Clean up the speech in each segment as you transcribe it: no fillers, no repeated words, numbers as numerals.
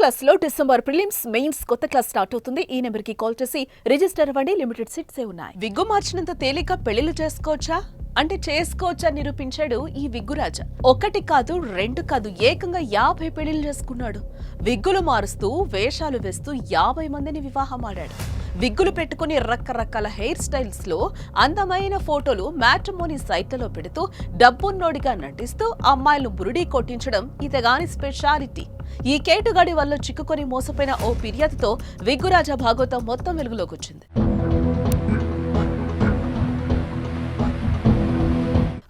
Class లో December prelims mains కొత్త class start అవుతుంది. ఈ నెంబర్ కి కాల్ చేసి రిజిస్టర్ అవ్వండి. లిమిటెడ్ సీట్సే ఉన్నాయి. విగ్గు మార్చినంత తేలిక పెళ్లిళ్ళు చేసుకోవచ్చా నిరూపించాడు ఈ విగ్గురాజా. ఒకటి కాదు, రెండు కాదు, ఏకంగా 50 పెళ్లిళ్ళు చేసుకున్నాడు. విగ్గులు మారుస్తూ వేషాలు వేస్తూ 50 మందిని వివాహమాడాడు. విగ్గులు పెట్టుకుని రకరకాల హెయిర్ స్టైల్స్ లో అందమైన ఫోటోలు మ్యాట్రిమోనీ సైట్లలో పెడుతూ డబ్బున్నోడిగా నటిస్తూ అమ్మాయిలను బురుడీ కొట్టించడం ఇతగాని స్పెషాలిటీ. ఈ కేటుగాడి వల్ల చిక్కుకొని మోసపోయిన ఓ ఫిర్యాదుతో విగ్గురాజా భాగవతం మొత్తం వెలుగులోకి వచ్చింది.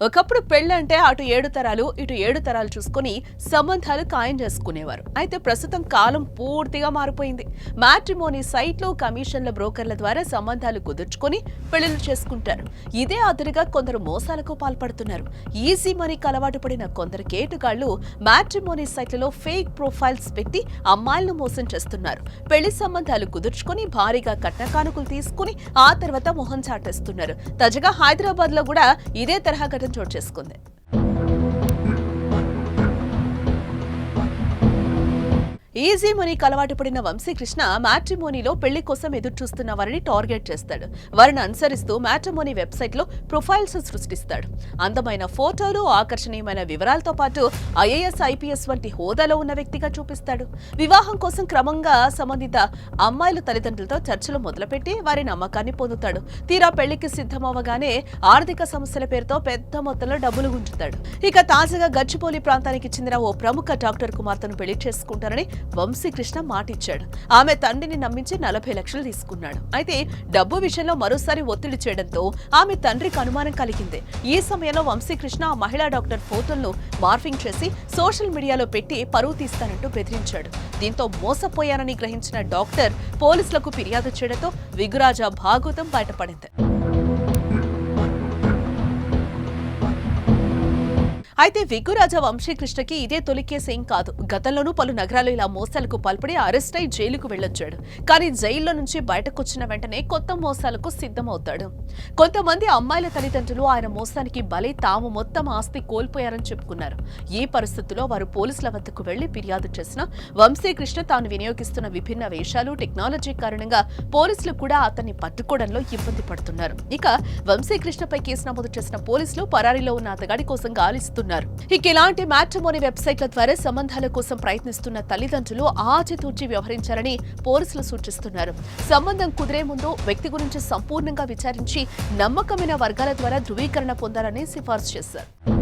ఒకప్పుడు పెళ్లంటే అటు 7 తరాలు ఇటు 7 తరాలు చూసుకుని సంబంధాలు ఖాయం చేసుకునేవారు. అయితే ప్రస్తుతం కాలం పూర్తిగా మారిపోయింది. మ్యాట్రిమోనీ సైట్లు, కమిషన్ల బ్రోకర్ల ద్వారా సంబంధాలు కుదుర్చుకొని పెళ్లిళ్ళు చేసుకుంటారు. ఇదే అదురుగా కొందరు మోసాలకు పాల్పడుతున్నారు. ఈజీ మనీకి అలవాటు పడిన కొందరు కేటుగాళ్లు మ్యాట్రిమోనీ సైట్లలో ఫేక్ ప్రొఫైల్స్ పెట్టి అమ్మాయిలను మోసం చేస్తున్నారు. పెళ్లి సంబంధాలు కుదుర్చుకొని భారీగా కట్న కానుకలు తీసుకుని ఆ తర్వాత మొహం చాటేస్తున్నారు. తాజాగా హైదరాబాద్ లో కూడా ఇదే తరహా ఘటన చోటు చేసుకుంది. ఈజీ మనీకి అలవాటు పడిన వంశీకృష్ణ మ్యాట్రిమోనీలో పెళ్లి కోసం ఎదురు చూస్తున్న వారిని టార్గెట్ చేస్తాడు. వారిని అనుసరిస్తూ మ్యాట్రిమోనీ వెబ్సైట్ లో ప్రొఫైల్స్ సృష్టిస్తాడు. అందమైన ఫోటోలు, ఆకర్షణీయమైన వివరాలతో పాటు IAS, IPS వంటి హోదాలో ఉన్న వ్యక్తిగా చూపిస్తాడు. వివాహం కోసం క్రమంగా సంబంధిత అమ్మాయిల తల్లిదండ్రులతో చర్చలు మొదలుపెట్టి వారి నమ్మకాన్ని పొందుతాడు. తీరా పెళ్లికి సిద్ధమవగానే ఆర్థిక సమస్యల పేరుతో పెద్ద మొత్తంలో డబ్బులు గుంజుతాడు. ఇక తాజాగా గచ్చిబౌలి ప్రాంతానికి చెందిన ఓ ప్రముఖ డాక్టర్ కుమార్తెను పెళ్లి చేసుకుంటారని వంశీకృష్ణ మాటిచ్చాడు. ఆమె తండ్రిని నమ్మించి 40 లక్షలు తీసుకున్నాడు. అయితే డబ్బు విషయంలో మరోసారి ఒత్తిడి చేయడంతో ఆమె తండ్రికి అనుమానం కలిగింది. ఈ సమయంలో వంశీకృష్ణ ఆ మహిళా డాక్టర్ ఫోటోలను మార్ఫింగ్ చేసి సోషల్ మీడియాలో పెట్టి పరువు తీస్తానంటూ బెదిరించాడు. దీంతో మోసపోయానని గ్రహించిన డాక్టర్ పోలీసులకు ఫిర్యాదు చేయడంతో విగ్గురాజా భాగవతం బయటపడింది. అయితే విగ్గురాజా వంశీకృష్ణకి ఇదే తొలి కేసు ఏం కాదు. గతంలోనూ పలు నగరాలు ఇలా మోసాలకు పాల్పడి అరెస్ట్ అయి జైలుకు వెళ్లొచ్చాడు. కానీ జైల్లో నుంచి బయటకొచ్చిన వెంటనే కొత్త మోసాలకు సిద్ధమవుతాడు. కొంతమంది అమ్మాయిల తల్లిదండ్రులు ఆయన మోసానికి బలై తాము మొత్తం ఆస్తి కోల్పోయారని చెప్పుకున్నారు. ఈ పరిస్థితుల్లో వారు పోలీసుల వద్దకు వెళ్లి ఫిర్యాదు చేసిన వంశీకృష్ణ తాను వినియోగిస్తున్న విభిన్న వేషాలు, టెక్నాలజీ కారణంగా పోలీసులు కూడా అతన్ని పట్టుకోవడంలో ఇబ్బంది పడుతున్నారు. ఇక వంశీకృష్ణపై కేసు నమోదు చేసిన పోలీసులు పరారీలో ఉన్న అతగాడి కోసం గాలిస్తున్నారు. ఇక ఇలాంటి మ్యాట్రిమోనీ వెబ్సైట్ల ద్వారా సంబంధాల కోసం ప్రయత్నిస్తున్న తల్లిదండ్రులు ఆచితూచి వ్యవహరించాలని పోలీసులు సూచిస్తున్నారు. సంబంధం కుదిరే ముందు వ్యక్తి గురించి సంపూర్ణంగా విచారించి నమ్మకమైన వర్గాల ద్వారా ధృవీకరణ పొందాలని సిఫార్సు చేశారు.